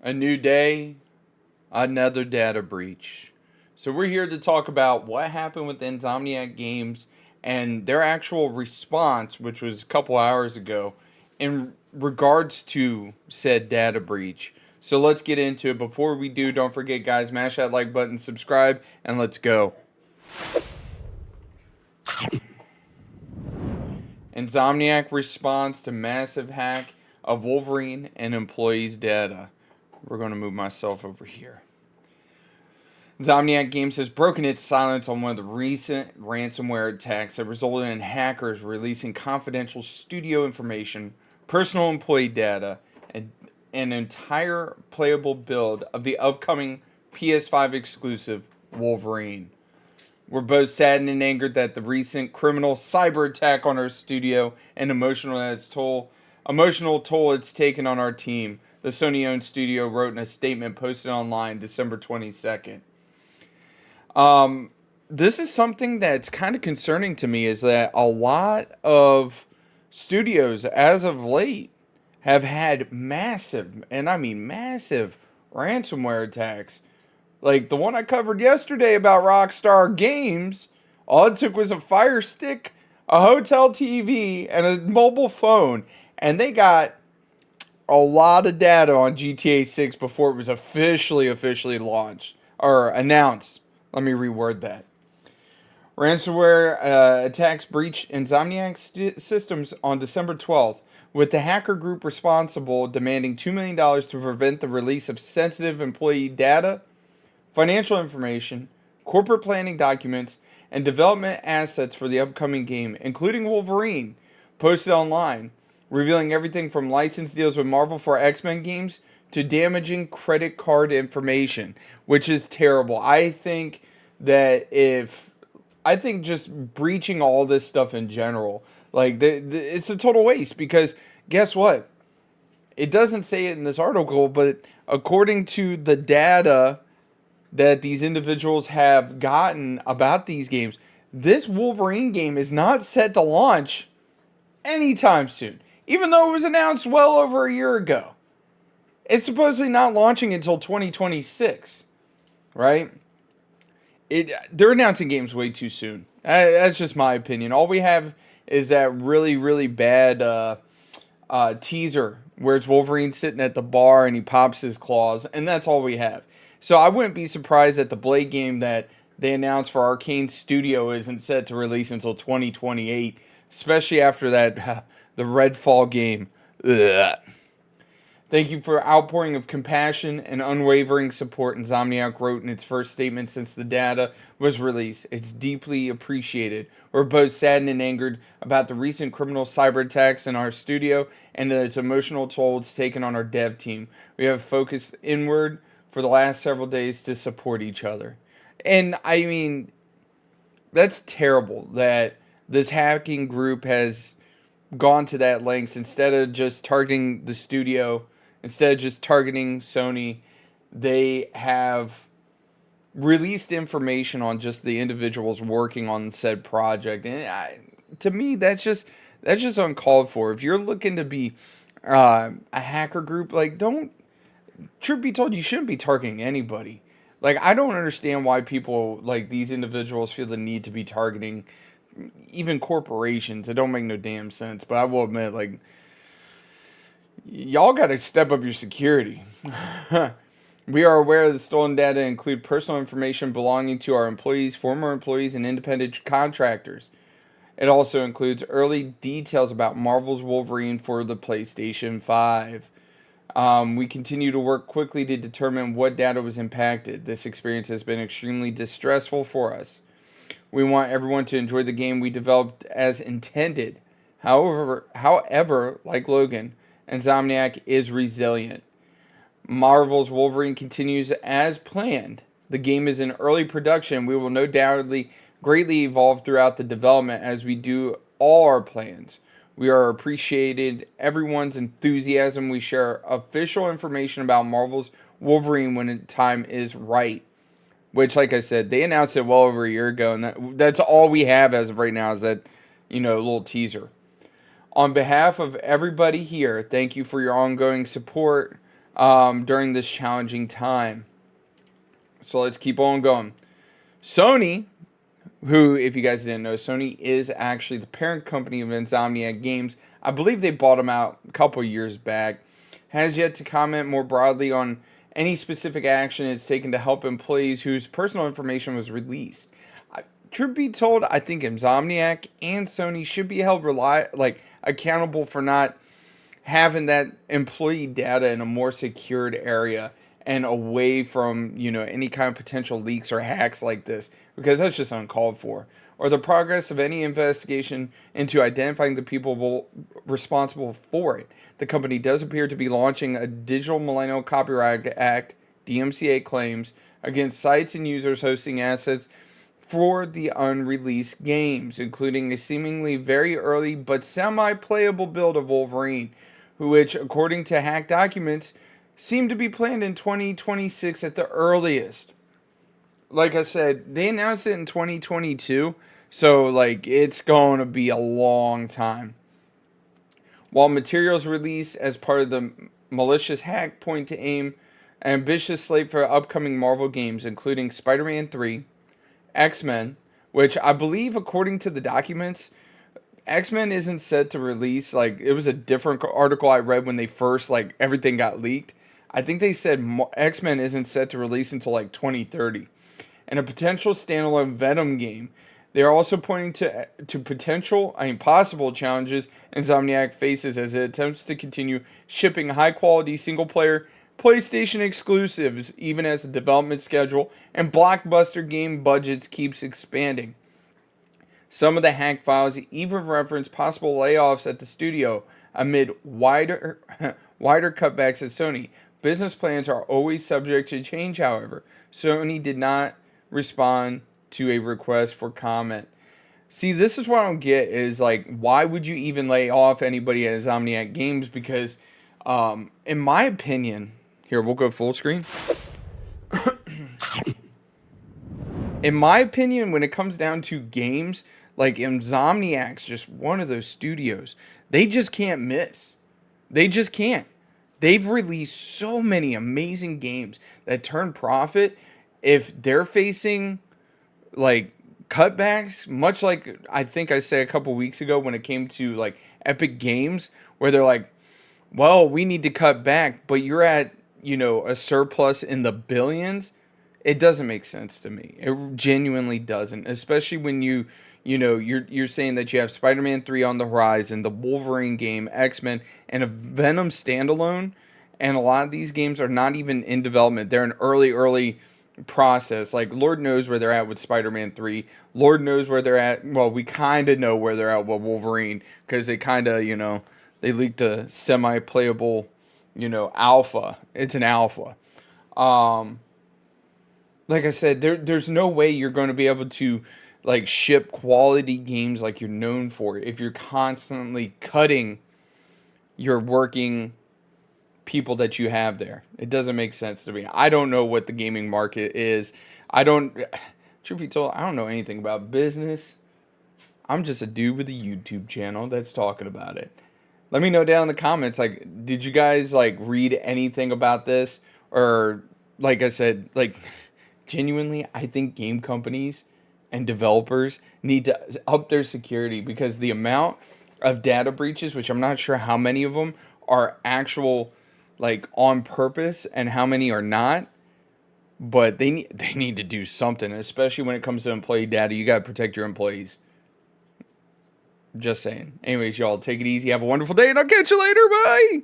A new day, another data breach. So we're here to talk about what happened with Insomniac Games and their actual response, which was a couple hours ago, in regards to said data breach. So let's get into it. Before we do, don't forget, guys, mash that like button, subscribe, and let's go. Insomniac response to massive hack of Wolverine and employees' data. We're going to move myself over here. Insomniac Games has broken its silence on one of the recent ransomware attacks that resulted in hackers releasing confidential studio information, personal employee data, and an entire playable build of the upcoming PS5 exclusive Wolverine. We're both saddened and angered that the recent criminal cyber attack on our studio and emotional toll it's taken on our team. The Sony-owned studio wrote in a statement posted online December 22nd. This is something that's kind of concerning to me, is that a lot of studios as of late have had massive, and I mean massive, ransomware attacks. Like the one I covered yesterday about Rockstar Games, all it took was a Fire Stick, a hotel TV, and a mobile phone, and they got a lot of data on GTA 6 before it was officially launched or announced. Let me reword that. Ransomware attacks breached Insomniac systems on December 12th, with the hacker group responsible demanding $2 million to prevent the release of sensitive employee data, financial information, corporate planning documents, and development assets for the upcoming game, including Wolverine, posted online, revealing everything from license deals with Marvel for X-Men games to damaging credit card information, which is terrible. I think just breaching all this stuff in general, like it's a total waste, because guess what? It doesn't say it in this article, but according to the data that these individuals have gotten about these games, this Wolverine game is not set to launch anytime soon, even though it was announced well over a year ago. It's supposedly not launching until 2026, right? They're announcing games way too soon. That's just my opinion. All we have is that really bad teaser where it's Wolverine sitting at the bar and he pops his claws, and that's all we have. So I wouldn't be surprised that the Blade game that they announced for Arcane Studio isn't set to release until 2028, especially after that the Redfall game. Ugh. Thank you for outpouring of compassion and unwavering support, Insomniac wrote in its first statement since the data was released. It's deeply appreciated. We're both saddened and angered about the recent criminal cyber attacks in our studio and its emotional toll it's taken on our dev team. We have focused inward for the last several days to support each other. And I mean, that's terrible that this hacking group has gone to that lengths instead of just targeting the studio. Instead of just targeting Sony, they have released information on just the individuals working on said project, and to me, that's just uncalled for. If you're looking to be a hacker group, like, don't. Truth be told, you shouldn't be targeting anybody. Like, I don't understand why people like these individuals feel the need to be targeting even corporations. It don't make no damn sense. But I will admit, like, y'all got to step up your security. We are aware the stolen data include personal information belonging to our employees, former employees, and independent contractors. It also includes early details about Marvel's Wolverine for the PlayStation 5. We continue to work quickly to determine what data was impacted. This experience has been extremely distressful for us. We want everyone to enjoy the game we developed as intended. However, like Logan, Insomniac is resilient. Marvel's Wolverine continues as planned. The game is in early production. We will no doubtly greatly evolve throughout the development as we do all our plans. We are appreciated everyone's enthusiasm. We share official information about Marvel's Wolverine when the time is right. Which, like I said, they announced it well over a year ago, and that's all we have as of right now is that, little teaser. On behalf of everybody here, thank you for your ongoing support. during this challenging time. So let's keep on going. Sony, who, if you guys didn't know, Sony is actually the parent company of Insomniac Games. I believe they bought them out a couple years back. Has yet to comment more broadly on any specific action it's taken to help employees whose personal information was released. Truth be told, I think Insomniac and Sony should be held accountable for not having that employee data in a more secured area and away from, any kind of potential leaks or hacks like this, because that's just uncalled for, or the progress of any investigation into identifying the people responsible for it. The company does appear to be launching a Digital Millennial Copyright Act DMCA claims against sites and users hosting assets for the unreleased games, including a seemingly very early but semi-playable build of Wolverine, which, according to hacked documents, seem to be planned in 2026 at the earliest. Like I said, they announced it in 2022, so it's going to be a long time. While materials released as part of the malicious hack point to aim an ambitious slate for upcoming Marvel games, including Spider-Man 3, X-Men, which I believe, according to the documents, X-Men isn't set to release. It was a different article I read when they first, everything got leaked. I think they said X-Men isn't set to release until 2030. And a potential standalone Venom game. They are also pointing to possible challenges Insomniac faces as it attempts to continue shipping high-quality single-player PlayStation exclusives, even as the development schedule and blockbuster game budgets keeps expanding. Some of the hack files even reference possible layoffs at the studio amid wider cutbacks at Sony. Business plans are always subject to change, however. Sony did not respond to a request for comment. See, this is what I don't get is why would you even lay off anybody at Insomniac Games? Because, in my opinion, here, we'll go full screen. In my opinion, when it comes down to games, Insomniac's just one of those studios. They just can't miss. They just can't. They've released so many amazing games that turn profit. If they're facing, cutbacks, much like I think I said a couple weeks ago when it came to, Epic Games, where they're well, we need to cut back, but you're at, a surplus in the billions. It doesn't make sense to me. It genuinely doesn't, especially when you're saying that you have Spider-Man 3 on the horizon, the Wolverine game, X-Men, and a Venom standalone, and a lot of these games are not even in development. They're in early process. Lord knows where they're at with Spider-Man 3. Lord knows where they're at. Well, we kind of know where they're at with Wolverine, because they kind of, they leaked a semi-playable, alpha. It's an alpha. Like I said, there's no way you're going to be able to ship quality games like you're known for if you're constantly cutting your working people that you have there. It doesn't make sense to me. I don't know what the gaming market is. Truth be told, I don't know anything about business. I'm just a dude with a YouTube channel that's talking about it. Let me know down in the comments, did you guys read anything about this? Or like I said, genuinely, I think game companies and developers need to up their security, because the amount of data breaches, which I'm not sure how many of them are actual on purpose and how many are not, but they need to do something, especially when it comes to employee data. You got to protect your employees. Just saying. Anyways, y'all, take it easy. Have a wonderful day, and I'll catch you later. Bye.